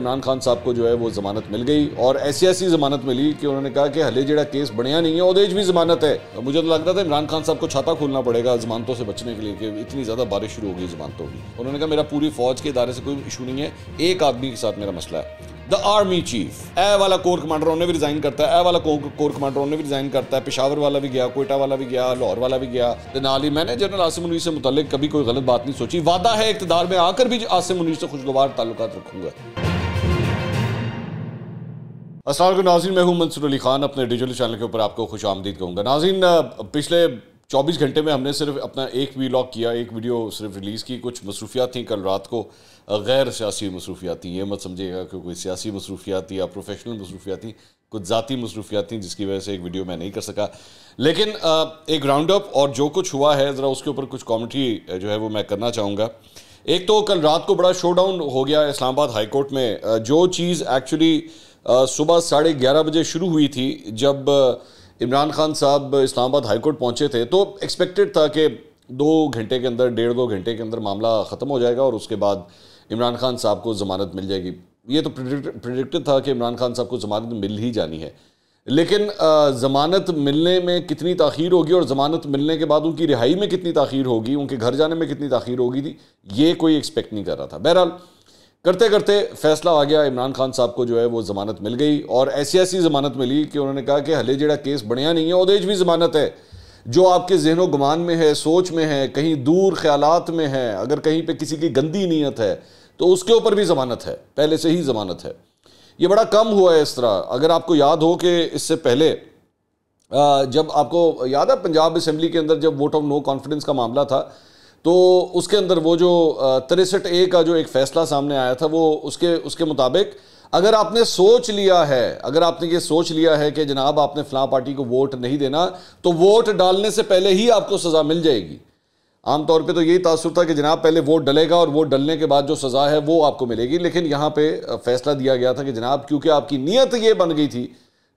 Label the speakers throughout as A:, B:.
A: इमरान खान साहब को जो है वो जमानत मिल गई और ऐसी जमानत मिली कि उन्होंने कहा कि हले जेड़ा केस बनया नहीं है ਉਹਦੇ भी जमानत है। मुझे तो लग रहा था इमरान खान साहब को छाता खोलना पड़ेगा जमानतों से बचने के लिए कि इतनी ज़्यादा बारिश शुरू हो गई जमानतों की। उन्होंने कहा मेरा पूरी फौज के इदारे से कोई इशू नहीं है, एक आदमी के साथ मेरा मसला है, द आर्मी चीफ। ए वाला कोर कमांडर उन्हें भी रिजाइन करता है, ए वाला कोर कमांडर उन्हें भी रिजाइन करता है, पेशावर वाला भी गया, कोयटा वाला भी गया, लाहौर वाला भी गया। तो नाल ही मैंने जनरल आसिम मुनीर से मुतल्लिक कभी कोई गलत बात नहीं सोची। वादा है इक़्तिदार में आकर भी आसिम मुनीर से खुशगवार ताल्लुकात रखूंगा। अस्सलाम वालेकुम नाज़रीन, मैं हूं मंसूर अली खान। अपने डिजिटल चैनल के ऊपर आपको खुश आमदीद कहूँगा। नाज़रीन, पिछले 24 घंटे में हमने सिर्फ अपना एक वीलॉग किया, एक वीडियो सिर्फ रिलीज़ की। कुछ मसरूफियात थी कल रात को, गैर सियासी मसरूफियात थी। ये मत समझिएगा कि कोई सियासी मसरूफियात थी या प्रोफेशनल मसरूफियात थी, कुछ ज़ाती मसरूफियात थी जिसकी वजह से एक वीडियो मैं नहीं कर सका। लेकिन एक राउंड अप और जो कुछ हुआ है ज़रा उसके ऊपर कुछ कॉमेंट्री जो है वो मैं करना चाहूँगा। एक तो कल रात को बड़ा शो डाउन हो गया इस्लामाबाद हाई कोर्ट में। जो चीज़ एक्चुअली सुबह 11:30 बजे शुरू हुई थी, जब इमरान खान साहब इस्लामाबाद हाई कोर्ट पहुँचे थे, तो एक्सपेक्टेड था कि 2 घंटे के अंदर, 1.5-2 घंटे के अंदर मामला ख़त्म हो जाएगा और उसके बाद इमरान खान साहब को ज़मानत मिल जाएगी। ये तो प्रिडिक्टेड था कि इमरान खान साहब को ज़मानत मिल ही जानी है। लेकिन ज़मानत मिलने में कितनी ताख़ीर होगी और ज़मानत मिलने के बाद उनकी रिहाई में कितनी ताख़ीर होगी, उनके घर जाने में कितनी ताख़ीर होगी थी, ये कोई एक्सपेक्ट नहीं कर रहा था। बहरहाल करते करते फैसला आ गया, इमरान खान साहब को जो है वो ज़मानत मिल गई और ऐसी ज़मानत मिली कि उन्होंने कहा कि हले जेड़ा केस बनया नहीं है ਉਹਦੇ भी ज़मानत है। जो आपके ज़हनो गुमान में है, सोच में है, कहीं दूर ख्यालात में है, अगर कहीं पे किसी की गंदी नीयत है तो उसके ऊपर भी ज़मानत है, पहले से ही ज़मानत है। ये बड़ा कम हुआ है इस तरह। अगर आपको याद हो कि इससे पहले जब आपको याद है पंजाब असम्बली के अंदर जब वोट ऑफ नो कॉन्फिडेंस का मामला था, तो उसके अंदर वो जो 63A का जो एक फ़ैसला सामने आया था, वो उसके मुताबिक अगर आपने सोच लिया है, अगर आपने ये सोच लिया है कि जनाब आपने फ़लाँ पार्टी को वोट नहीं देना, तो वोट डालने से पहले ही आपको सज़ा मिल जाएगी। आमतौर पे तो यही तासुर था कि जनाब पहले वोट डलेगा और वोट डलने के बाद जो सज़ा है वो आपको मिलेगी। लेकिन यहाँ पे फ़ैसला दिया गया था कि जनाब क्योंकि आपकी नीयत ये बन गई थी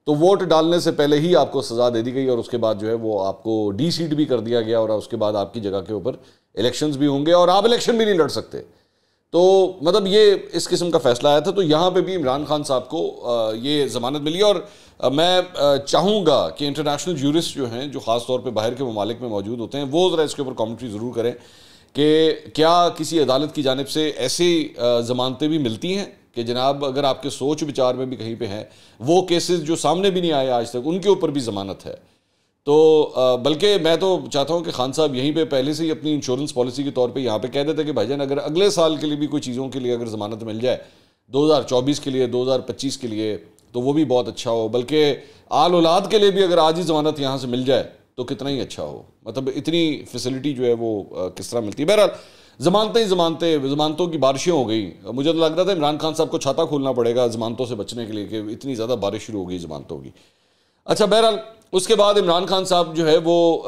A: तो वोट डालने से पहले ही आपको सज़ा दे दी गई और उसके बाद जो है वो आपको डी-सीट भी कर दिया गया और उसके बाद आपकी जगह के ऊपर इलेक्शंस भी होंगे और आप इलेक्शन भी नहीं लड़ सकते। तो मतलब ये इस किस्म का फ़ैसला आया था। तो यहाँ पे भी इमरान खान साहब को ये ज़मानत मिली और मैं चाहूँगा कि इंटरनेशनल जूरिस्ट जो हैं, जो ख़ास तौर पे बाहर के ममालिक में मौजूद होते हैं, वो ज़रा इसके ऊपर कमेंट्री ज़रूर करें कि क्या किसी अदालत की जानिब से ऐसी ज़मानतें भी मिलती हैं कि जनाब अगर आपके सोच विचार में भी कहीं पे हैं, वो केसेस जो सामने भी नहीं आए आज तक, उनके ऊपर भी ज़मानत है। तो बल्कि मैं तो चाहता हूँ कि खान साहब यहीं पे पहले से ही अपनी इंश्योरेंस पॉलिसी के तौर पे यहाँ पे कह देते कि भाईजान अगर अगले साल के लिए भी कोई चीज़ों के लिए अगर ज़मानत मिल जाए, 2024 के लिए, 2025 के लिए, तो वो भी बहुत अच्छा हो। बल्कि आल औलाद के लिए भी अगर आज ही ज़मानत यहाँ से मिल जाए तो कितना ही अच्छा हो। मतलब इतनी फैसिलिटी जो है वो किस तरह मिलती है। बहरहाल ज़मानतों की बारिशें हो गई। मुझे तो लग रहा था इमरान खान साहब को छाता खोलना पड़ेगा ज़मानतों से बचने के लिए कि इतनी ज़्यादा बारिश शुरू हो गई ज़मानतों की। अच्छा, बहरहाल उसके बाद इमरान खान साहब जो है वो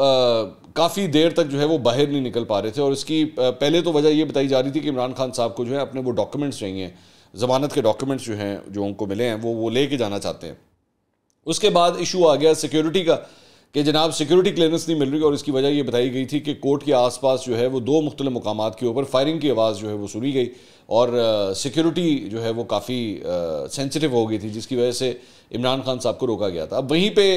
A: काफ़ी देर तक जो है वो बाहर नहीं निकल पा रहे थे और इसकी पहले तो वजह ये बताई जा रही थी कि इमरान खान साहब को जो है अपने वो डॉक्यूमेंट्स चाहिए, ज़मानत के डॉक्यूमेंट्स जो हैं जो उनको मिले हैं वो ले के जाना चाहते हैं। उसके बाद इशू आ गया सिक्योरिटी का कि जनाब सिक्योरिटी क्लियरेंस नहीं मिल रही और इसकी वजह ये बताई गई थी कि कोर्ट के आसपास जो है वो 2 मुख्तलिफ मुकामात के ऊपर फायरिंग की आवाज़ जो है वो सुनी गई और सिक्योरिटी जो है वो काफ़ी सेंसिटिव हो गई थी, जिसकी वजह से इमरान खान साहब को रोका गया था। अब वहीं पे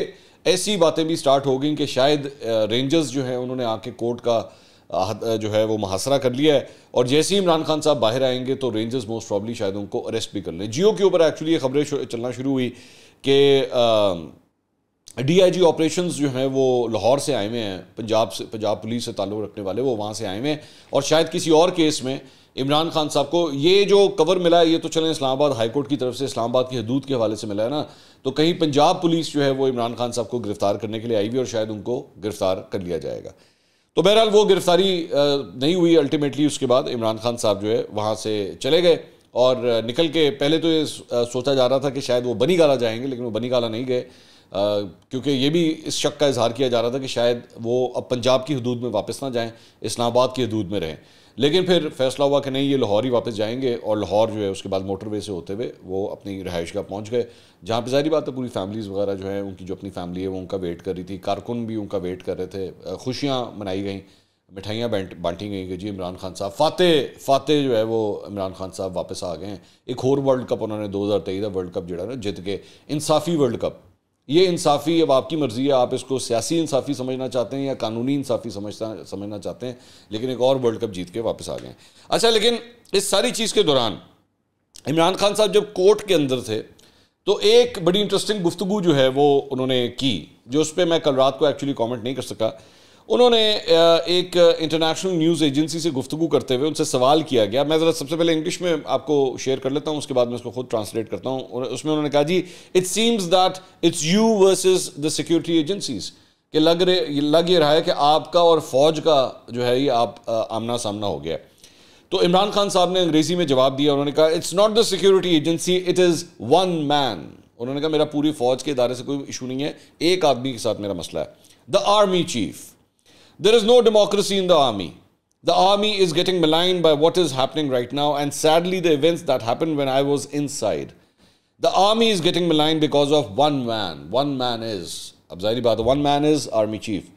A: ऐसी बातें भी स्टार्ट हो गई कि शायद रेंजर्स जो हैं उन्होंने आके कोर्ट का जो है वो मुहासरा कर लिया है और जैसे ही इमरान खान साहब बाहर आएंगे तो रेंजर्स मोस्ट प्रॉब्ली शायद उनको अरेस्ट भी कर लें। जियो के ऊपर एक्चुअली ये खबरें चलना शुरू हुई कि DIG ऑपरेशंस जो हैं वो लाहौर से आए हुए हैं, पंजाब पुलिस से ताल्लुक़ रखने वाले वो वहाँ से आए हुए हैं और शायद किसी और केस में इमरान खान साहब को ये जो कवर मिला है, ये तो चलें इस्लामाबाद हाई कोर्ट की तरफ से इस्लामाबाद की हदूद के हवाले से मिला है ना, तो कहीं पंजाब पुलिस जो है वो इमरान खान साहब को गिरफ़्तार करने के लिए आई हुई और शायद उनको गिरफ़्तार कर लिया जाएगा। तो बहरहाल वो गिरफ़्तारी नहीं हुई अल्टीमेटली। उसके बाद इमरान खान साहब जो है वहाँ से चले गए और निकल के पहले तो ये सोचा जा रहा था कि शायद वो बनी गाला जाएंगे, लेकिन वो बनी गाला नहीं गए क्योंकि ये भी इस शक का इजहार किया जा रहा था कि शायद वो अब पंजाब की हदूद में वापस ना जाएं, इस्लामाबाद की हदूद में रहें। लेकिन फिर फैसला हुआ कि नहीं, ये लाहौर ही वापस जाएंगे और लाहौर जो है उसके बाद मोटरवे से होते हुए वो अपनी रहाइश गाह पहुँच गए, जहाँ पे ज़ाहिर बात है पूरी फैमिलीज़ वगैरह जो है उनकी जो अपनी फैमिली है वो उनका वेट कर रही थी, कारकुन भी उनका वेट कर रहे थे, खुशियाँ मनाई गई। मिठाइयाँ बांटी गई कि जी इमरान खान साहब फाते जो है वो इमरान खान साहब वापस आ गए हैं। एक और वर्ल्ड कप उन्होंने 2023 का वर्ल्ड कप जो है ना जित के, इंसाफ़ी वर्ल्ड कप। ये इंसाफ़ी अब आपकी मर्ज़ी है, आप इसको सियासी इंसाफ़ी समझना चाहते हैं या कानूनी इंसाफ़ी समझना चाहते हैं, लेकिन एक और वर्ल्ड कप जीत के वापस आ गए। अच्छा, लेकिन इस सारी चीज़ के दौरान इमरान खान साहब जब कोर्ट के अंदर थे तो एक बड़ी इंटरेस्टिंग गुफ्तगू जो है वो उन्होंने की, जो उस पर मैं कल रात को एक्चुअली कमेंट नहीं कर सका। उन्होंने एक इंटरनेशनल न्यूज़ एजेंसी से गुफ्तगू करते हुए उनसे सवाल किया गया। मैं ज़रा सबसे पहले इंग्लिश में आपको शेयर कर लेता हूँ, उसके बाद मैं उसको खुद ट्रांसलेट करता हूँ। और उसमें उन्होंने कहा जी, it seems that it's you versus the security agencies, कि लग ये रहा है कि आपका और फौज का जो है ये आप आमना सामना हो गया। तो इमरान खान साहब ने अंग्रेजी में जवाब दिया, उन्होंने कहा it's not the security agency, it is one man. उन्होंने कहा मेरा पूरी फौज के इदारे से कोई इशू नहीं है, एक आदमी के साथ मेरा मसला है, the army chief. There is no democracy in the army. The army is getting maligned by what is happening right now, and sadly the events that happened when I was inside. The army is getting maligned because of one man. One man is, अब ज़ाहिर बात है, one man is army chief.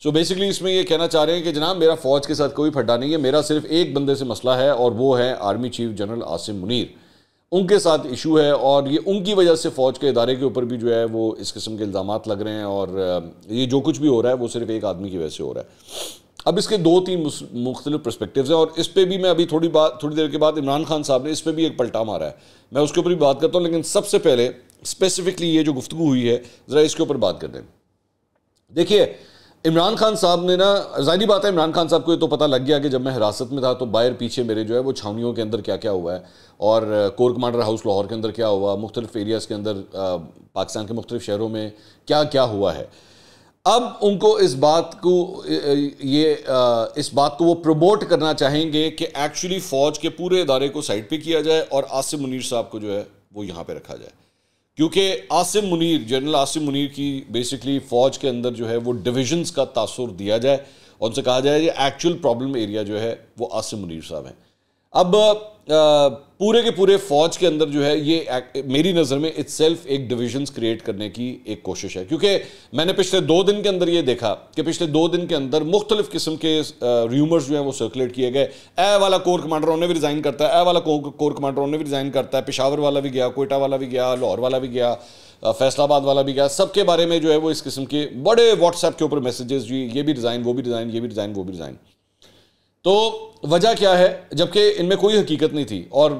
A: So basically इसमें ये कहना चाह रहे हैं कि जनाब मेरा फ़ौज के साथ कोई फड्डा नहीं है, मेरा सिर्फ एक बंदे से मसला है और वो है army chief general Asim Munir. उनके साथ इशू है और ये उनकी वजह से फ़ौज के इदारे के ऊपर भी जो है वो इस किस्म के इल्ज़ामात लग रहे हैं, और ये जो कुछ भी हो रहा है वो सिर्फ एक आदमी की वजह से हो रहा है। अब इसके 2-3 मुख्तलिफ पर्सपेक्टिव्स हैं और इस पर भी मैं अभी थोड़ी देर के बाद इमरान खान साहब ने इस पर भी एक पलटा मारा है, मैं उसके ऊपर भी बात करता हूँ। लेकिन सबसे पहले स्पेसिफिकली ये जो गुफ्तगू हुई है ज़रा इसके ऊपर बात कर दें। देखिए, इमरान खान साहब ने ना, ज़ाहिर बात है इमरान खान साहब को ये तो पता लग गया कि जब मैं हिरासत में था तो बाहर पीछे मेरे जो है वो छावनियों के अंदर क्या क्या हुआ है, और कोर कमांडर हाउस लाहौर के अंदर क्या हुआ, मुख्तलिफ एरियाज़ के अंदर पाकिस्तान के मुख्तलिफ शहरों में क्या क्या हुआ है। अब उनको इस बात को वो प्रमोट करना चाहेंगे कि एक्चुअली फ़ौज के पूरे इदारे को साइड पे किया जाए और आसिम मुनीर साहब को जो है वो यहाँ पे रखा जाए, क्योंकि आसिम मुनीर, जनरल आसिम मुनीर की बेसिकली फ़ौज के अंदर जो है वो डिविजन्स का तासुर दिया जाए और उनसे कहा जाए कि एक्चुअल प्रॉब्लम एरिया जो है वो आसिम मुनीर साहब हैं। अब पूरे के पूरे फ़ौज के अंदर जो है ये मेरी नज़र में इट्सेल्फ एक डिविजन्स क्रिएट करने की एक कोशिश है, क्योंकि मैंने पिछले 2 दिन के अंदर ये देखा कि पिछले 2 दिन के अंदर मुख्तलिफ किस्म के र्यूमर्स जो हैं वो सर्कुलेट किए गए। ए वाला कोर कमांडर उन्होंने भी रिज़ाइन करता है, ए वाला कोर कमांडर उन्होंने भी रिज़ाइन करता है, पेशावर वाला भी गया, कोयटा वाला भी गया, लाहौर वाला भी गया, फैसलाबाद वाला भी गया। सबके बारे में जो है वो इस किस्म के बड़े व्हाट्सएप के ऊपर मैसेजेस, जी ये भी रिज़ाइन, वो भी रिज़ाइन, ये भी रिज़ाइन, वो भी रिज़ाइन। तो वजह क्या है, जबकि इनमें कोई हकीकत नहीं थी। और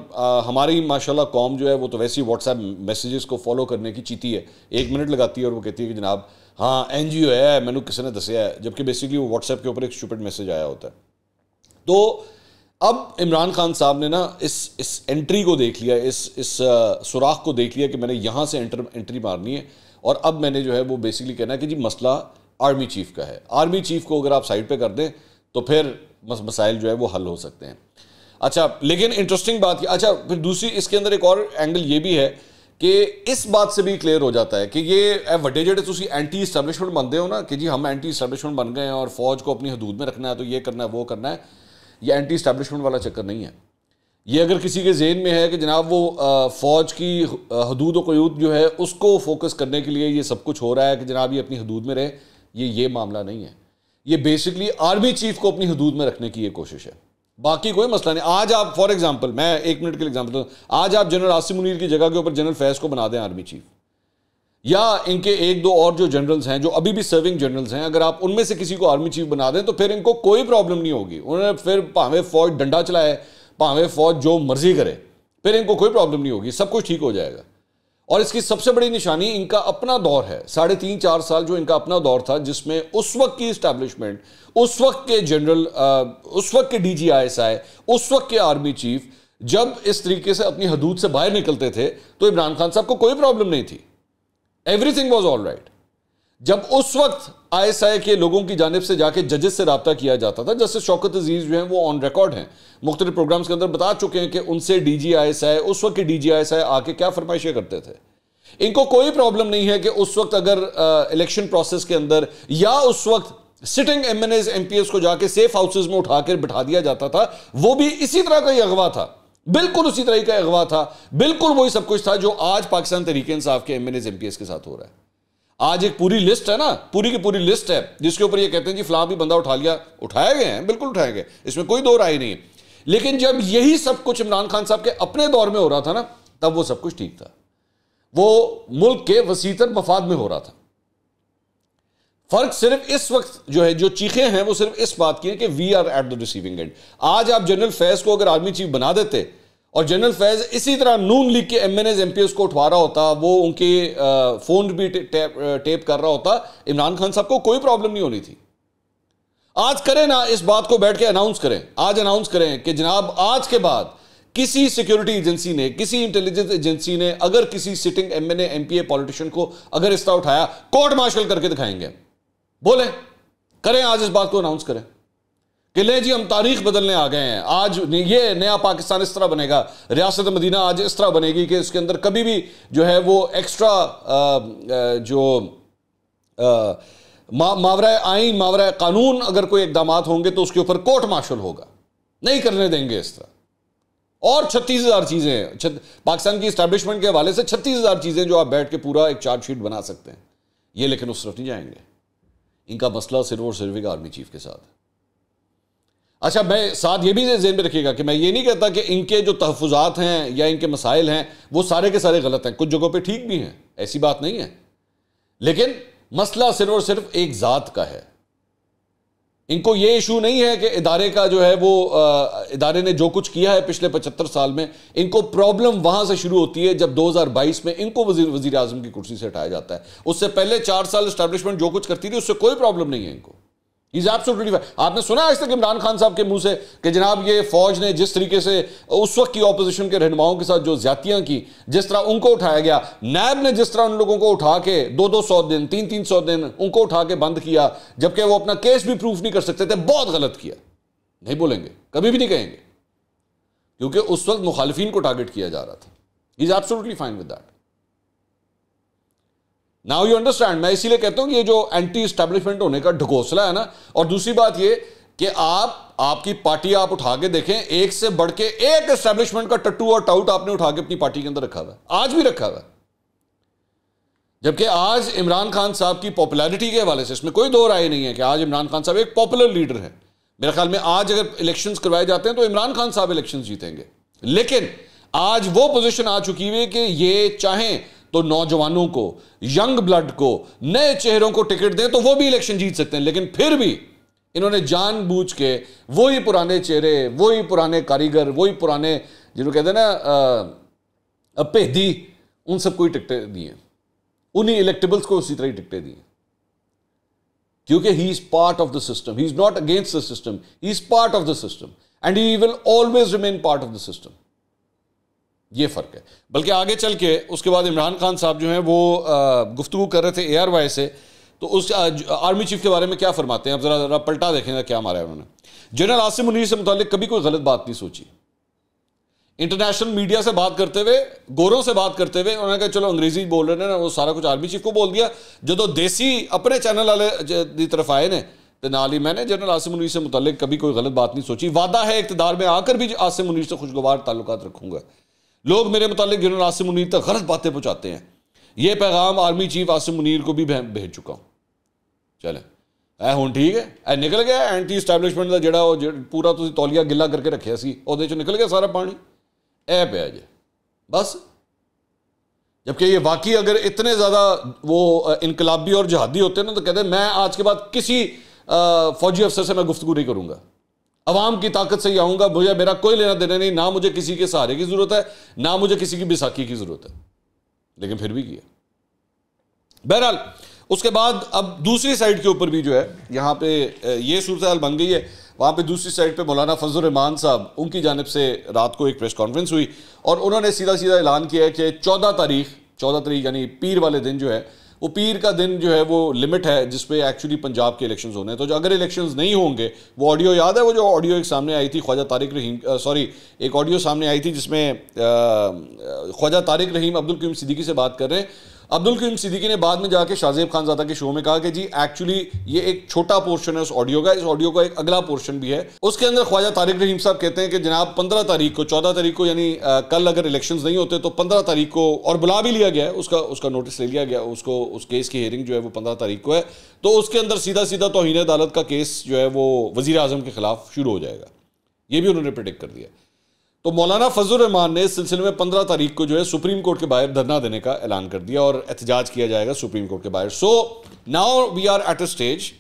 A: हमारी माशाल्लाह कौम जो है वो तो वैसे ही व्हाट्सएप मैसेजेस को फॉलो करने की चीती है, 1 मिनट लगाती है और वो कहती है कि जनाब हाँ NGO है, मैंने किसी ने दसिया है, जबकि बेसिकली वो व्हाट्सएप के ऊपर एक स्टूपिड मैसेज आया होता है। तो अब इमरान खान साहब ने ना इस एंट्री को देख लिया, इस सुराख को देख लिया कि मैंने यहाँ से एंट्री मारनी है, और अब मैंने जो है वो बेसिकली कहना है कि जी मसला आर्मी चीफ का है। आर्मी चीफ को अगर आप साइड पे कर दें तो फिर मसाइल जो है वो हल हो सकते हैं। अच्छा, लेकिन इंटरेस्टिंग बात, अच्छा फिर दूसरी इसके अंदर एक और एंगल ये भी है कि इस बात से भी क्लियर हो जाता है कि ये वड्डे जेडे तुसी एंटी इस्टैब्लिशमेंट बनते हो ना कि जी हम एंटी इस्टैब्लिशमेंट बन गए हैं और फौज को अपनी हदूद में रखना है, तो ये करना है, वो करना है। ये एंटी इस्टैब्लिशमेंट वाला चक्कर नहीं है। ये अगर किसी के ज़हन में है कि जनाब वो फ़ौज की हदूद व क़यूद जो है उसको फोकस करने के लिए ये सब कुछ हो रहा है कि जनाब ये अपनी हदूद में रहे, ये मामला नहीं है। ये बेसिकली आर्मी चीफ को अपनी हदूद में रखने की ये कोशिश है, बाकी कोई मसला नहीं। आज आप फॉर एग्जांपल, मैं 1 मिनट के लिए एग्जांपल दूं, आज आप जनरल आसिम मुनीर की जगह के ऊपर जनरल फैज़ को बना दें आर्मी चीफ, या इनके 1-2 और जो जनरल्स हैं जो अभी भी सर्विंग जनरल्स हैं, अगर आप उनमें से किसी को आर्मी चीफ बना दें तो फिर इनको कोई प्रॉब्लम नहीं होगी। उन्होंने फिर भावें फौज डंडा चलाए, भावें फौज जो मर्जी करे, फिर इनको कोई प्रॉब्लम नहीं होगी, सब कुछ ठीक हो जाएगा। और इसकी सबसे बड़ी निशानी इनका अपना दौर है, 3.5-4 साल जो इनका अपना दौर था, जिसमें उस वक्त की इस्टेब्लिशमेंट, उस वक्त के जनरल, उस वक्त के DGISI, उस वक्त के आर्मी चीफ जब इस तरीके से अपनी हदूद से बाहर निकलते थे तो इमरान खान साहब को कोई प्रॉब्लम नहीं थी, एवरीथिंग वॉज ऑल राइट। जब उस वक्त ISI के लोगों की जानिब से जाके जजेस से रब्ता किया जाता था, जस्टिस शौकत अजीज जो हैं वो ऑन रिकॉर्ड हैं, मुख्तलिफ प्रोग्राम्स के अंदर बता चुके हैं कि उनसे DGISI, उस वक्त के DGISI आके क्या फरमाइशें करते थे। इनको कोई प्रॉब्लम नहीं है कि उस वक्त अगर इलेक्शन प्रोसेस के अंदर या उस वक्त सिटिंग MNAs MPs को जाके सेफ हाउसेज में उठाकर बिठा दिया जाता था, वो भी इसी तरह का ही अगवा था, बिल्कुल उसी तरह का अगवा था, बिल्कुल वही सब कुछ था जो आज पाकिस्तान तहरीक इंसाफ के MNAs MPs के साथ हो रहा है। आज एक पूरी लिस्ट है ना, पूरी की पूरी लिस्ट है जिसके ऊपर ये कहते हैं जी फलां भी बंदा उठा लिया, उठाए गए हैं, बिल्कुल उठाए गए, इसमें कोई दो राय नहीं है। लेकिन जब यही सब कुछ इमरान खान साहब के अपने दौर में हो रहा था ना, तब वो सब कुछ ठीक था, वो मुल्क के वसीतर मफाद में हो रहा था। फर्क सिर्फ इस वक्त जो है, जो चीखें हैं वो सिर्फ इस बात की है कि we are at the receiving end. आज आप जनरल फैज को अगर आर्मी चीफ बना देते और जनरल फैज इसी तरह नून लीग के एमएनएज एमपीएस को उठवा रहा होता, वो उनके फोन भी टेप कर रहा होता, इमरान खान साहब को कोई प्रॉब्लम नहीं होनी थी। आज करें ना, इस बात को बैठ के अनाउंस करें, आज अनाउंस करें कि जनाब आज के बाद किसी सिक्योरिटी एजेंसी ने, किसी इंटेलिजेंस एजेंसी ने अगर किसी सिटिंग एमएनए एमपीए पॉलिटिशियन को अगर इस तरह उठाया, कोर्ट मार्शल करके दिखाएंगे। बोले, करें, आज इस बात को अनाउंस करें कि ले जी हम तारीख बदलने आ गए हैं, आज ये नया पाकिस्तान इस तरह बनेगा, रियासत मदीना आज इस तरह बनेगी कि इसके अंदर कभी भी जो है वो एक्स्ट्रा मावरा आइन, मावरा कानून अगर कोई इकदामात होंगे तो उसके ऊपर कोर्ट मार्शल होगा, नहीं करने देंगे इस तरह। और 36,000 चीजें पाकिस्तान की इस्टेब्लिशमेंट के हवाले से 36,000 चीजें जो आप बैठ के पूरा एक चार्जशीट बना सकते हैं, ये लेकिन उस तरफ नहीं जाएंगे। इनका मसला सिर्फ और सिर्फ आर्मी चीफ के साथ। अच्छा, मैं साथ ये भी ज़हन में रखिएगा कि मैं ये नहीं कहता कि इनके जो तहफ़्फ़ुज़ात हैं या इनके मसाइल हैं वो सारे के सारे गलत हैं, कुछ जगहों पे ठीक भी हैं, ऐसी बात नहीं है। लेकिन मसला सिर्फ और सिर्फ एक ज़ात का है। इनको ये इशू नहीं है कि इदारे का जो है वो इदारे ने जो कुछ किया है पिछले 75 साल में, इनको प्रॉब्लम वहां से शुरू होती है जब 2022 में इनको वजीर आजम की कुर्सी से हटाया जाता है। उससे पहले 4 साल इस्टेब्लिशमेंट जो कुछ करती थी उससे कोई प्रॉब्लम नहीं है इनको। Is absolutely fine. आपने सुना आज तक इमरान खान साहब के मुंह से कि जनाब ये फौज ने जिस तरीके से उस वक्त की ऑपोजिशन के रहनुमाओं के साथ जो ज्यादतियां की, जिस तरह उनको उठाया गया, नैब ने जिस तरह उन लोगों को उठा के 200-200 दिन 300-300 दिन उनको उठा के बंद किया, जबकि वो अपना केस भी प्रूफ नहीं कर सकते थे, बहुत गलत किया। नहीं बोलेंगे, कभी भी नहीं कहेंगे, क्योंकि उस वक्त मुखालिफिन को टारगेट किया जा रहा था। Is absolutely fine with that. Now you understand. मैं इसीलिए कहता हूं कि ये जो एंटी एस्टैब्लिशमेंट होने का ढकोसला है ना, और दूसरी बात ये कि आपकी पार्टी आप उठा के देखें, एक से बढ़ के एक एस्टैब्लिशमेंट का टट्टू और टाउट आपने उठा के अपनी पार्टी के अंदर रखा हुआ है, आज भी रखा हुआ है। जबकि आज इमरान खान साहब की पॉपुलैरिटी के हवाले से इसमें कोई दो राय नहीं है कि आज इमरान खान साहब एक पॉपुलर लीडर है। मेरे ख्याल में आज अगर इलेक्शंस करवाए जाते हैं तो इमरान खान साहब इलेक्शंस जीतेंगे। लेकिन आज वो पोजीशन आ चुकी है कि ये चाहें तो नौजवानों को, यंग ब्लड को, नए चेहरों को टिकट दें तो वो भी इलेक्शन जीत सकते हैं। लेकिन फिर भी इन्होंने जानबूझ के वही पुराने चेहरे, वही पुराने कारीगर, वही पुराने जिन्होंने कहते हैं ना अपेदी, उन सबको ही टिकटें दी हैं, उन्हीं इलेक्टेबल्स को उसी तरह ही टिकटें दी हैं, क्योंकि he is part of the system. He is not against the system, he is part of the system and he will always remain part of the system. ये फर्क है। बल्कि आगे चल के उसके बाद इमरान खान साहब जो हैं वो गुफ्तगू कर रहे थे ARY से, तो उस आर्मी चीफ के बारे में क्या फरमाते हैं, अब जरा पलटा देखेंगे क्या मारा है उन्होंने। जनरल आसिम मुनीर से मुतालिक कभी कोई गलत बात नहीं सोची। इंटरनेशनल मीडिया से बात करते हुए, गोरों से बात करते हुए उन्होंने कहा चलो अंग्रेजी बोल रहे हैं ना, वो सारा कुछ आर्मी चीफ को बोल दिया। जो तो देसी अपने चैनल वाले की तरफ आए ने तो नाल ही मैंने जनरल आसिम मुनीर से मुतालिक कभी कोई गलत बात नहीं सोची। वादा है इक़्तिदार में आकर भी आसिम मुनीर से खुशगवार ताल्लुकात रखूंगा। लोग मेरे मुतालिक जनरल आसिम मुनीर तक गलत बातें पहुंचाते हैं, यह पैगाम आर्मी चीफ आसिम मुनीर को भी भेज चुका हूं। चले हुण ठीक है, निकल गया एंटी इस्टैबलिशमेंट का जिहड़ा पूरा तुसीं तौलिया गिला करके रखिया सी, उहदे चों निकल गया सारा पानी, ए पिया जे बस। जबकि ये वाकई अगर इतने ज़्यादा वो इनकलाबी और जहादी होते ना तो कहते मैं आज के बाद किसी फौजी अफसर से मैं गुफ्तगू नहीं करूँगा, अवाम की ताकत से ही आऊँगा, मुझे मेरा कोई लेना देना नहीं, ना मुझे किसी के सहारे की ज़रूरत है, ना मुझे किसी की बैसाखी की ज़रूरत है। लेकिन फिर भी किया। बहरहाल उसके बाद अब दूसरी साइड के ऊपर भी जो है यहाँ पे ये सूरत हाल बन गई है। वहाँ पे दूसरी साइड पे मौलाना फजल रहमान साहब, उनकी जानिब से रात को एक प्रेस कॉन्फ्रेंस हुई और उन्होंने सीधा सीधा ऐलान किया है कि 14 तारीख यानी पीर वाले दिन जो है, वो पीर का दिन जो है वो लिमिट है जिस पे एक्चुअली पंजाब के इलेक्शंस होने हैं। तो जो अगर इलेक्शंस नहीं होंगे, वो ऑडियो याद है, वो जो ऑडियो एक सामने आई थी ख्वाजा तारिक रहीम, एक ऑडियो सामने आई थी जिसमें ख्वाजा तारिक रहीम अब्दुल करीम सिद्दीकी से बात कर रहे हैं अब्दुल करीम सिद्दीकी ने बाद में जाके शाहजेब खानजादा के शो में कहा कि जी एक्चुअली ये एक छोटा पोर्शन है उस ऑडियो का, इस ऑडियो का एक अगला पोर्शन भी है। उसके अंदर ख्वाजा तारिक रहीम साहब कहते हैं कि जनाब 15 तारीख को, 14 तारीख को, यानी कल अगर इलेक्शंस नहीं होते तो 15 तारीख को, और बुला भी लिया गया है, उसका नोटिस ले लिया गया, उसको उस केस की हियरिंग जो है वो 15 तारीख को है, तो उसके अंदर सीधा सीधा तौहीन अदालत का केस जो है वो वजीर आजम के खिलाफ शुरू हो जाएगा। ये भी उन्होंने प्रेडिक्ट कर दिया। तो मौलाना फजलुर रहमान ने इस सिलसिले में 15 तारीख को जो है सुप्रीम कोर्ट के बाहर धरना देने का ऐलान कर दिया और एहतजाज किया जाएगा सुप्रीम कोर्ट के बाहर। So now we are at a stage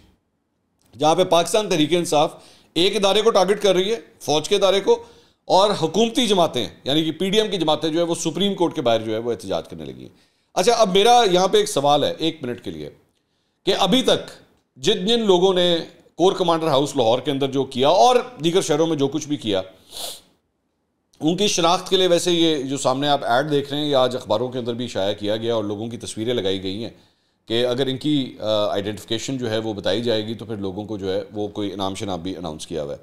A: जहां पे पाकिस्तान तहरीक इंसाफ एक इदारे को टारगेट कर रही है, फौज के इदारे को, और हुकूमती जमातें यानी कि पीडीएम की जमातें जो है वो सुप्रीम कोर्ट के बाहर जो है वो एहतजाज करने लगी हैं। अच्छा, अब मेरा यहां पर एक सवाल है 1 मिनट के लिए कि अभी तक जिन जिन लोगों ने कोर कमांडर हाउस लाहौर के अंदर जो किया और दीगर शहरों में जो कुछ भी किया, उनकी शनाख्त के लिए वैसे ये जो सामने आप ऐड देख रहे हैं, या आज अखबारों के अंदर भी शाया किया गया और लोगों की तस्वीरें लगाई गई हैं कि अगर इनकी आइडेंटिफिकेशन जो है वो बताई जाएगी तो फिर लोगों को जो है वो कोई इनाम शनाब भी अनाउंस किया हुआ है।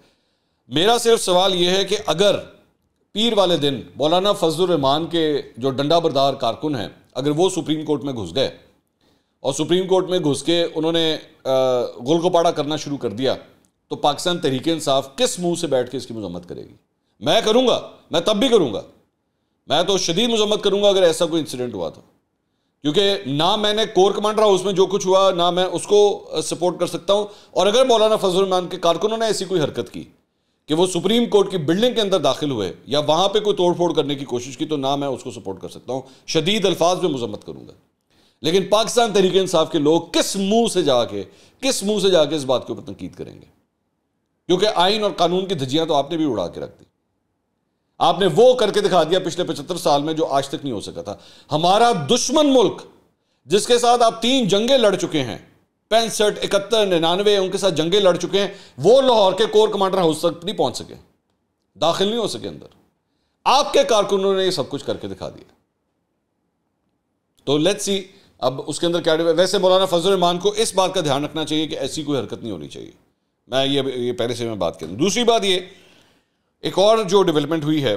A: मेरा सिर्फ सवाल ये है कि अगर पीर वाले दिन मौलाना फजलुर रहमान के जो डंडा बरदार कारकुन हैं, अगर वो सुप्रीम कोर्ट में घुस गए और सुप्रीम कोर्ट में घुस के उन्होंने गोलगोपाड़ा करना शुरू कर दिया, तो पाकिस्तान तहरीक इंसाफ किस मुंह से बैठ के इसकी मजम्मत करेगी? मैं करूंगा, मैं तब भी करूंगा, मैं तो शदीद मजम्मत करूंगा अगर ऐसा कोई इंसिडेंट हुआ था, क्योंकि ना मैंने कोर कमांडर हाउस में जो कुछ हुआ ना मैं उसको सपोर्ट कर सकता हूं, और अगर मौलाना फजलुर रहमान के कारकुनों ने ऐसी कोई हरकत की कि वो सुप्रीम कोर्ट की बिल्डिंग के अंदर दाखिल हुए या वहां पर कोई तोड़फोड़ करने की कोशिश की, तो ना मैं उसको सपोर्ट कर सकता हूं, शदीद अल्फाज में मजम्मत करूंगा। लेकिन पाकिस्तान तहरीक इंसाफ के लोग किस मुंह से जाके इस बात के ऊपर तनकीद करेंगे? क्योंकि आइन और कानून की धज्जियां तो आपने भी उड़ा के रख दी। आपने वो करके दिखा दिया पिछले 75 साल में जो आज तक नहीं हो सका था। हमारा दुश्मन मुल्क जिसके साथ आप 3 जंगें लड़ चुके हैं, 65, 71, 99, उनके साथ जंगें लड़ चुके हैं, वो लाहौर के कोर कमांडर हाउस तक नहीं पहुंच सके, दाखिल नहीं हो सके अंदर। आपके कारकुनों ने ये सब कुछ करके दिखा दिया। तो लेट्स सी अब उसके अंदर क्या। वैसे मौलाना फजलुर रहमान को इस बात का ध्यान रखना चाहिए कि ऐसी कोई हरकत नहीं होनी चाहिए। मैं ये पहले से मैं बात करूं। दूसरी बात, ये एक और जो डेवलपमेंट हुई है,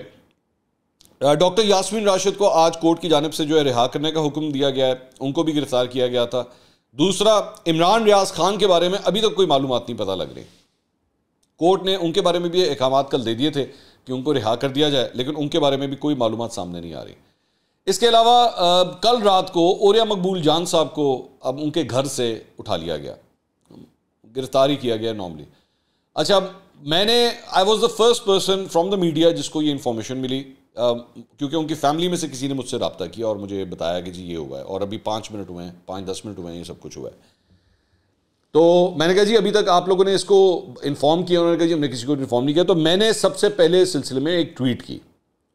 A: डॉक्टर यास्मीन राशिद को आज कोर्ट की जानिब से जो है रिहा करने का हुक्म दिया गया है, उनको भी गिरफ्तार किया गया था। दूसरा, इमरान रियाज खान के बारे में अभी तक कोई मालूमात नहीं पता लग रही। कोर्ट ने उनके बारे में भी अहकामात कल दे दिए थे कि उनको रिहा कर दिया जाए, लेकिन उनके बारे में भी कोई मालूमात सामने नहीं आ रही। इसके अलावा कल रात को ओरिया मकबूल जान साहब को अब उनके घर से उठा लिया गया, गिरफ्तारी किया गया नॉर्मली। अच्छा, I was the first person from the media जिसको ये इन्फॉर्मेशन मिली, क्योंकि उनकी फैमिली में से किसी ने मुझसे रब्ता किया और मुझे बताया कि जी ये हुआ है, और अभी 5 मिनट हुए हैं, 5-10 मिनट हुए हैं, ये सब कुछ हुआ है। तो मैंने कहा जी अभी तक आप लोगों ने इसको इन्फॉर्म किया? उन्होंने कहा जी हमने किसी को इन्फॉर्म नहीं किया। तो मैंने सबसे पहले इस सिलसिले में एक ट्वीट की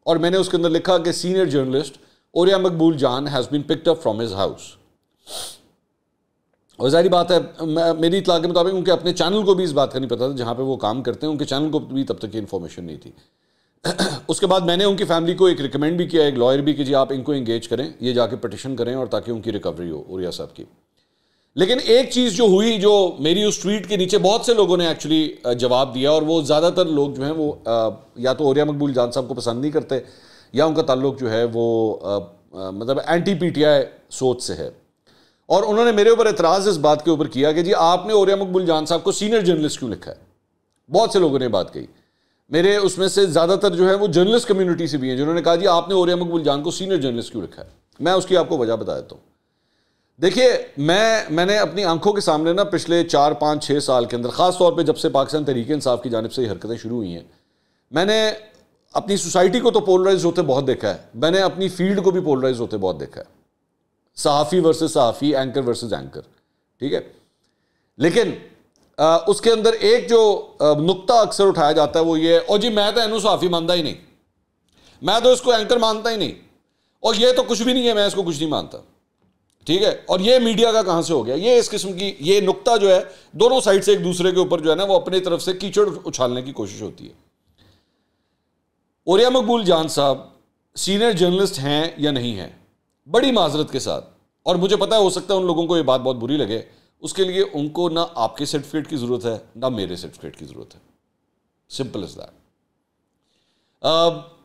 A: और मैंने उसके अंदर लिखा कि senior journalist Orya Maqbool Jan has been picked up from his house. और जाहिर बात है मेरी इत्तला के मुताबिक उनके अपने चैनल को भी इस बात का नहीं पता था, जहाँ पे वो काम करते हैं उनके चैनल को भी तब तक की इन्फॉर्मेशन नहीं थी। उसके बाद मैंने उनकी फैमिली को एक रिकमेंड भी किया, एक लॉयर भी, कि जी आप इनको एंगेज करें, ये जाके पिटिशन करें और ताकि उनकी रिकवरी हो ओरिया साहब की। लेकिन एक चीज़ जो हुई, जो मेरी उस ट्वीट के नीचे बहुत से लोगों ने एक्चुअली जवाब दिया, और वो ज़्यादातर लोग जो हैं वो या तो ओरिया मकबूल जान साहब को पसंद नहीं करते या उनका ताल्लुक जो है वो मतलब एंटी पीटीआई सोच से है। और उन्होंने मेरे ऊपर एतराज़ इस बात के ऊपर किया कि जी आपने ओरिया मकबूल जान साहब को सीनियर जर्नलिस्ट क्यों लिखा है। बहुत से लोगों ने बात कही, मेरे उसमें से ज़्यादातर जो है वो जर्नलिस्ट कम्युनिटी से भी हैं, जिन्होंने कहा जी आपने ओरिया मकबूल जान को सीनियर जर्नलिस्ट क्यों लिखा है। मैं उसकी आपको वजह बता देता हूँ। देखिए, मैंने अपनी आंखों के सामने ना पिछले 4, 5, 6 साल के अंदर, ख़ास तौर पे जब से पाकिस्तान तहरीक इंसाफ की जानिब से ये हरकतें शुरू हुई हैं, मैंने अपनी सोसाइटी को तो पोलराइज होते बहुत देखा है, मैंने अपनी फील्ड को भी पोलराइज होते बहुत देखा है। सहाफ़ी वर्सेस सहाफ़ी, एंकर वर्सेस एंकर, ठीक है। लेकिन उसके अंदर एक जो नुक्ता अक्सर उठाया जाता है वो ये, और जी मैं तो इनू सहाफ़ी मानता ही नहीं, मैं तो इसको एंकर मानता ही नहीं, और ये तो कुछ भी नहीं है, मैं इसको कुछ नहीं मानता, ठीक है। और ये मीडिया का कहां से हो गया? ये इस किस्म की ये नुक्ता जो है दोनों साइड से एक दूसरे के ऊपर जो है ना वो अपनी तरफ से कीचड़ उछालने की कोशिश होती है। ओरिया मकबूल जान साहब सीनियर जर्नलिस्ट हैं या नहीं हैं, बड़ी माजरत के साथ, और मुझे पता है हो सकता है उन लोगों को ये बात बहुत बुरी लगे, उसके लिए उनको ना आपके सर्टिफिकेट की ज़रूरत है ना मेरे सर्टिफिकेट की ज़रूरत है, सिंपल इज दैट।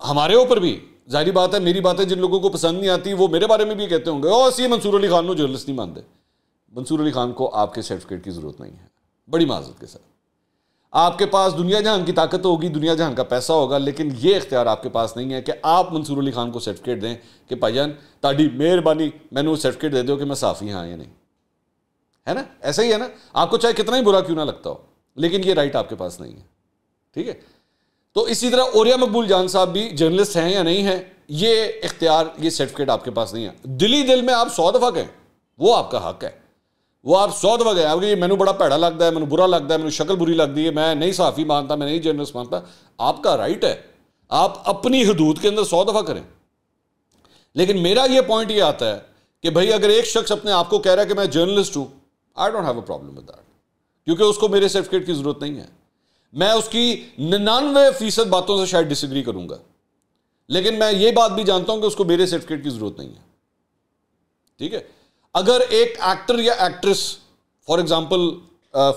A: हमारे ऊपर भी जाहिर बात है मेरी बातें जिन लोगों को पसंद नहीं आती वो मेरे बारे में भी कहते होंगे ओ सी मंसूर अली खान को जर्नलिस्ट नहीं मानते। मंसूर अली खान को आपके सर्टिफिकेट की जरूरत नहीं है, बड़ी माजरत के साथ। आपके पास दुनिया जहां की ताकत होगी, दुनिया जहां का पैसा होगा, लेकिन ये इख्तियार आपके पास नहीं है कि आप मंसूर अली खान को सर्टिफिकेट दें कि भाईजान ताड़ी मेहरबानी मैंने वो सर्टिफिकेट दे दो कि मैं साफ़ी हाँ या नहीं, है ना? ऐसा ही है ना, आपको चाहे कितना ही बुरा क्यों ना लगता हो, लेकिन ये राइट आपके पास नहीं है। ठीक है, तो इसी तरह औरिया मकबूल जान साहब भी जर्नलिस्ट हैं या नहीं है, ये इख्तियार, ये सर्टिफिकेट आपके पास नहीं है। दिली दिल में आप 100 दफ़ा कहें, वो आपका हक है, वो आप 100 दफ़ा गए आपके मैनू बड़ा भैड़ा लगता है, मैनू बुरा लगता है, मैनू शक्ल बुरी लगती है, मैं नहीं साफ़ी मानता, मैं नहीं जर्नलिस्ट मानता, आपका राइट है, आप अपनी हदूद के अंदर 100 दफ़ा करें। लेकिन मेरा ये पॉइंट ये आता है कि भाई अगर एक शख्स अपने आप को कह रहा है कि मैं जर्नलिस्ट हूं, I don't have a problem with that, क्योंकि उसको मेरे सर्टिफिकेट की जरूरत नहीं है। मैं उसकी 99% बातों से शायद डिसएग्री करूंगा, लेकिन मैं ये बात भी जानता हूं कि उसको मेरे सर्टिफिकेट की जरूरत नहीं है। ठीक है, अगर एक एक्टर या एक्ट्रेस फॉर एग्जांपल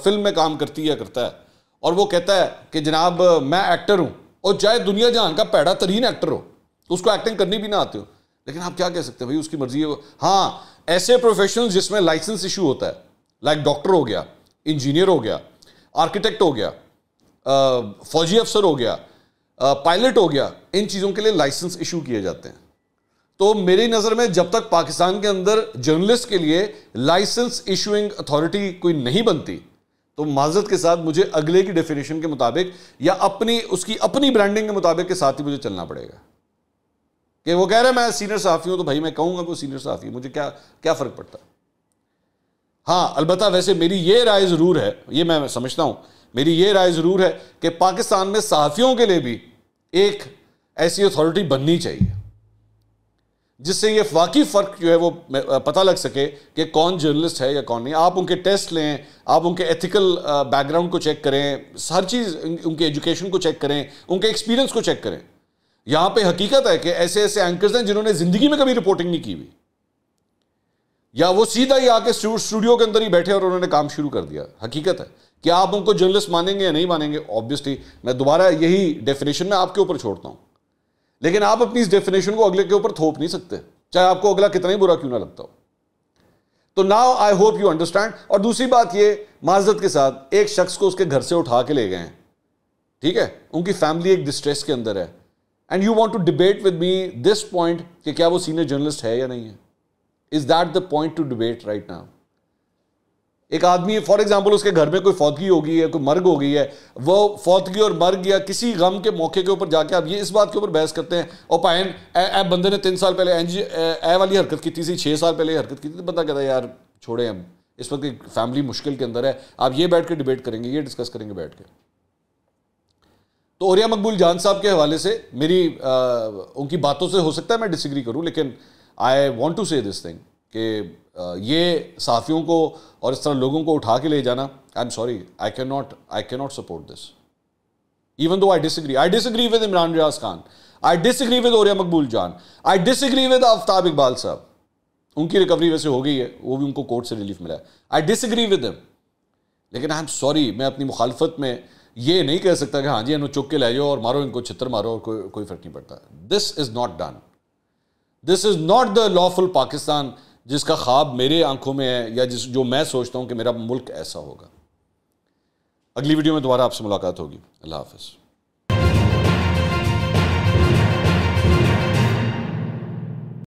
A: फिल्म में काम करती है करता है और वो कहता है कि जनाब मैं एक्टर हूं, और चाहे दुनिया जहां का पैड़ा तरीन एक्टर हो, उसको एक्टिंग करनी भी ना आती हो, लेकिन आप क्या कह सकते हैं भाई उसकी मर्जी है वो। हाँ, ऐसे प्रोफेशनल जिसमें लाइसेंस इशू होता है, लाइक डॉक्टर हो गया, इंजीनियर हो गया, आर्किटेक्ट हो गया, फौजी अफसर हो गया, पायलट हो गया, इन चीज़ों के लिए लाइसेंस इशू किए जाते हैं। तो मेरी नज़र में जब तक पाकिस्तान के अंदर जर्नलिस्ट के लिए लाइसेंस इशूइंग अथॉरिटी कोई नहीं बनती, तो माजरत के साथ मुझे अगले की डेफिनेशन के मुताबिक या उसकी अपनी ब्रांडिंग के मुताबिक के साथ ही मुझे चलना पड़ेगा। कि वो कह रहे हैं मैं सीनियर सहाफ़ी हूं, तो भाई मैं कहूंगा वो सीनियर सहाफ़ी, मुझे क्या फ़र्क पड़ता है। हाँ, अलबत्ता वैसे मेरी ये राय ज़रूर है, ये मैं समझता हूं, मेरी ये राय ज़रूर है कि पाकिस्तान में सहाफ़ियों के लिए भी एक ऐसी अथॉरिटी बननी चाहिए जिससे ये वाकई फ़र्क जो है वो पता लग सके कि कौन जर्नलिस्ट है या कौन नहीं। आप उनके टेस्ट लें, आप उनके एथिकल बैकग्राउंड को चेक करें, हर चीज़ उनके एजुकेशन को चेक करें, उनके एक्सपीरियंस को चेक करें। यहाँ पे हकीकत है कि ऐसे ऐसे एंकर्स हैं जिन्होंने ज़िंदगी में कभी रिपोर्टिंग नहीं की हुई, या वो सीधा ही आके स्टूडियो के अंदर ही बैठे और उन्होंने काम शुरू कर दिया। हकीकत है कि आप उनको जर्नलिस्ट मानेंगे या नहीं मानेंगे, ऑब्वियसली मैं दोबारा यही डेफिनेशन में आपके ऊपर छोड़ता हूं, लेकिन आप अपनी इस डेफिनेशन को अगले के ऊपर थोप नहीं सकते, चाहे आपको अगला कितना ही बुरा क्यों ना लगता हो। तो now I hope you understand. और दूसरी बात ये, माजरत के साथ, एक शख्स को उसके घर से उठा के ले गए हैं, ठीक है, उनकी फैमिली एक डिस्ट्रेस के अंदर है, and you want to debate with me this point कि क्या वो सीनियर जर्नलिस्ट है या नहीं है। Is that the point to debate right now? एक आदमी फॉर एग्जाम्पल उसके घर में कोई फौतगी हो गई है, कोई मर्ग हो गई है, वो फौतगी और मर्ग या किसी गम के मौके के ऊपर जाके आप ये इस बात के ऊपर बहस करते हैं, और पायन ए बंदे ने 3 साल पहले ए वाली हरकत की थी, 6 साल पहले हरकत की थी, तो बंदा कहता है यार छोड़े, हम इस वक्त एक फैमिली मुश्किल के अंदर है, आप ये बैठ के डिबेट करेंगे, ये डिस्कस करेंगे बैठ के। तो औरिया मकबूल जान साहब के हवाले से मेरी उनकी बातों से हो सकता है मैं डिसएग्री करूं, लेकिन आई वॉन्ट टू से दिस थिंग कि ये सहाफ़ियों को और इस तरह लोगों को उठा के ले जाना, I am sorry, I can not support this, even though I disagree with Imran Riaz Khan, I disagree with Orya Maqbool Jan, I disagree with Aftab Iqbal sahab. उनकी रिकवरी वैसे हो गई है, वो भी उनको कोर्ट से रिलीफ मिला है, आई डिसएग्री विद देम, लेकिन आई एम सॉरी, मैं अपनी मुखालफत में ये नहीं कह सकता कि हाँ जी इनको चुक के ले जाओ और मारो, इनको छितर मारो और कोई फर्क नहीं पड़ता। This is not done, this is not the lawful Pakistan जिसका ख्वाब मेरे आंखों में है, या जो मैं सोचता हूं कि मेरा मुल्क ऐसा होगा। अगली वीडियो में दोबारा आपसे मुलाकात होगी। अल्लाह हाफिज़।